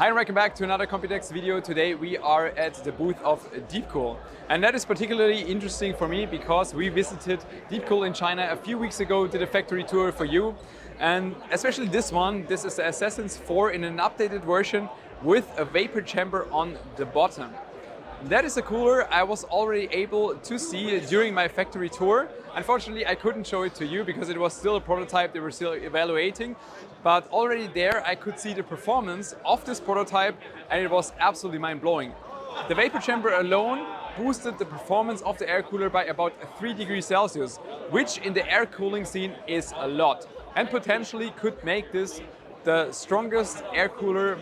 Hi and welcome back to another Computex video. Today we are at the booth of DeepCool. And that is particularly interesting for me because we visited DeepCool in China a few weeks ago, did a factory tour for you. And especially this one, this is the Assassin's 4 in an updated version with a vapor chamber on the bottom. That is a cooler I was already able to see during my factory tour. Unfortunately, I couldn't show it to you because it was still a prototype, they were still evaluating. But already there I could see the performance of this prototype and it was absolutely mind-blowing. The vapor chamber alone boosted the performance of the air cooler by about 3 degrees Celsius, which in the air cooling scene is a lot. And potentially could make this the strongest air cooler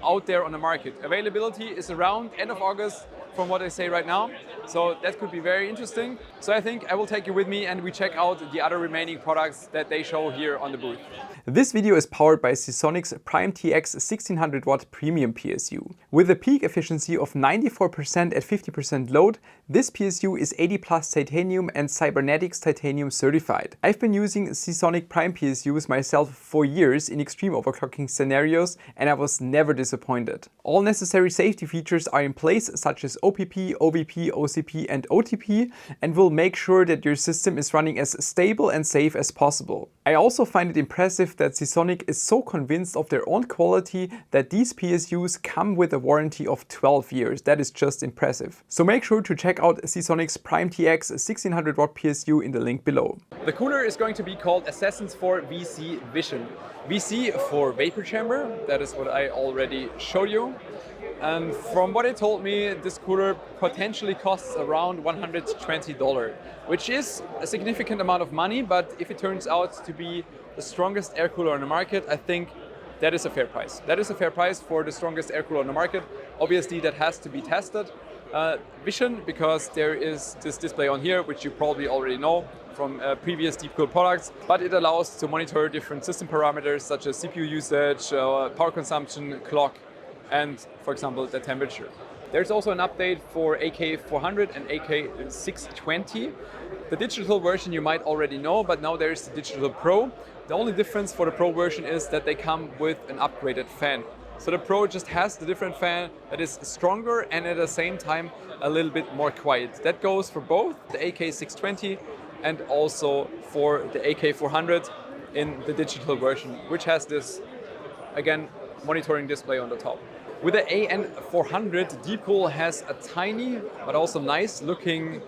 out there on the market. Availability is around end of August from what I say right now. So that could be very interesting. So I think I will take you with me and we check out the other remaining products that they show here on the booth. This video is powered by Seasonic's Prime TX 1600 watt premium PSU. With a peak efficiency of 94% at 50% load, this PSU is 80 plus titanium and cybernetics titanium certified. I've been using Seasonic Prime PSUs myself for years in extreme overclocking scenarios and I was never disappointed. All necessary safety features are in place such as OPP, OVP, OCP and OTP and will make sure that your system is running as stable and safe as possible. I also find it impressive that Seasonic is so convinced of their own quality that these PSUs come with a warranty of 12 years. That is just impressive. So make sure to check out Seasonic's Prime TX 1600 watt PSU in the link below. The cooler is going to be called Assassin's 4 VC Vision. VC for vapor chamber, that is what I already showed you. And from what it told me, this cooler potentially costs around $120, which is a significant amount of money, but if it turns out to be the strongest air cooler on the market, I think that is a fair price. That is a fair price for the strongest air cooler on the market. Obviously, that has to be tested. Vision, because there is this display on here, which you probably already know from previous DeepCool products, but it allows to monitor different system parameters such as CPU usage, power consumption, clock, and for example the temperature. There's also an update for AK400 and AK620. The digital version you might already know, but now there's the Digital Pro. The only difference for the Pro version is that they come with an upgraded fan. So the Pro just has the different fan that is stronger and at the same time a little bit more quiet. That goes for both the AK620 and also for the AK400 in the digital version, which has this, again, monitoring display on the top. With the AN400, DeepCool has a tiny but also nice looking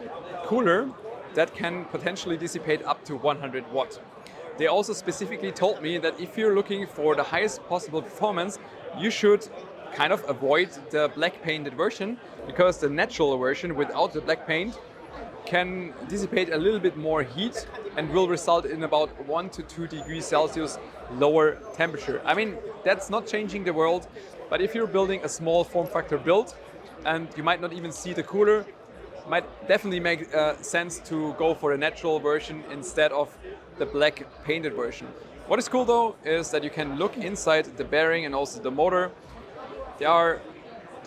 cooler that can potentially dissipate up to 100 watt. They also specifically told me that if you're looking for the highest possible performance, you should kind of avoid the black painted version because the natural version without the black paint can dissipate a little bit more heat and will result in about 1 to 2 degrees Celsius lower temperature. I mean, that's not changing the world, but if you're building a small form factor build and you might not even see the cooler, might definitely make sense to go for the natural version instead of the black painted version. What is cool though is that you can look inside the bearing and also the motor. There are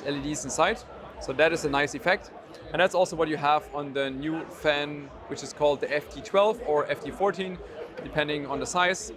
LEDs inside, so that is a nice effect. And that's also what you have on the new fan, which is called the FT12 or FT14, depending on the size.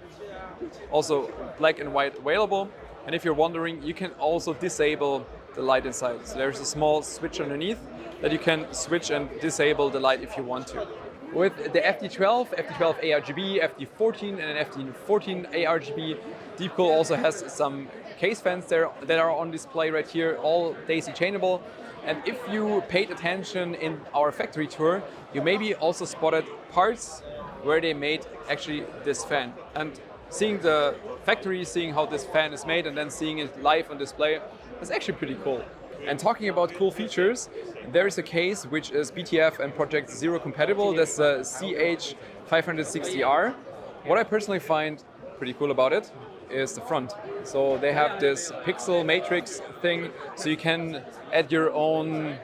Also black and white available. And if you're wondering, you can also disable the light inside. So there's a small switch underneath that you can switch and disable the light if you want to. With the FT12 ARGB, FT14 and an FT14 ARGB, DeepCool also has some case fans there that are on display right here, all daisy chainable. And if you paid attention in our factory tour, you maybe also spotted parts where they made actually this fan. And seeing the factory, seeing how this fan is made and then seeing it live on display is actually pretty cool. And talking about cool features, there is a case which is BTF and Project Zero compatible. That's the CH560R. What I personally find pretty cool about it is the front. So they have this pixel matrix thing, so you can add your own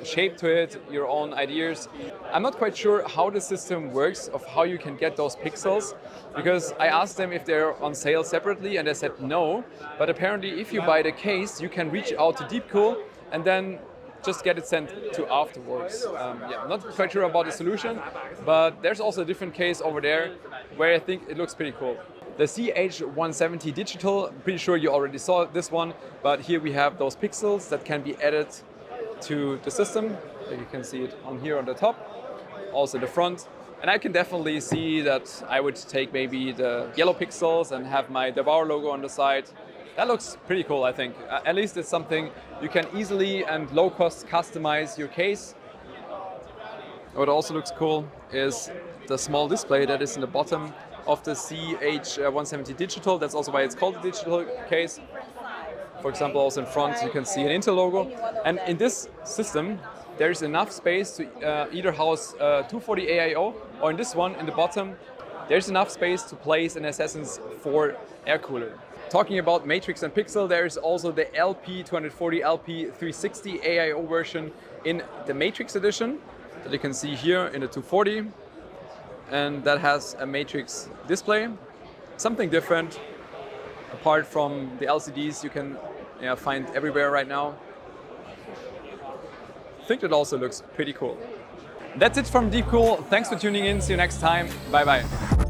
shape to it, your own ideas. I'm not quite sure how the system works, of how you can get those pixels, because I asked them if they're on sale separately and they said no. But apparently if you buy the case, you can reach out to DeepCool and then just get it sent to afterwards. Yeah, not quite sure about the solution, but there's also a different case over there where I think it looks pretty cool. The CH170 digital, I'm pretty sure you already saw this one, but here we have those pixels that can be added to the system. You can see it on here on the top, also the front. And I can definitely see that I would take maybe the yellow pixels and have my Devour logo on the side. That looks pretty cool, I think. At least it's something you can easily and low cost customize your case. What also looks cool is the small display that is in the bottom of the CH170 digital. That's also why it's called a digital case. For example, also in front you can see an Intel logo. And in this system, there's enough space to either house 240 AiO, or in this one in the bottom, there's enough space to place an Assassin's 4 air cooler. Talking about Matrix and Pixel, there is also the LP240, LP360 AiO version in the Matrix edition that you can see here in the 240. And that has a Matrix display, something different apart from the LCDs you can find everywhere right now. I think that also looks pretty cool. That's it from DeepCool. Thanks for tuning in. See you next time. Bye bye.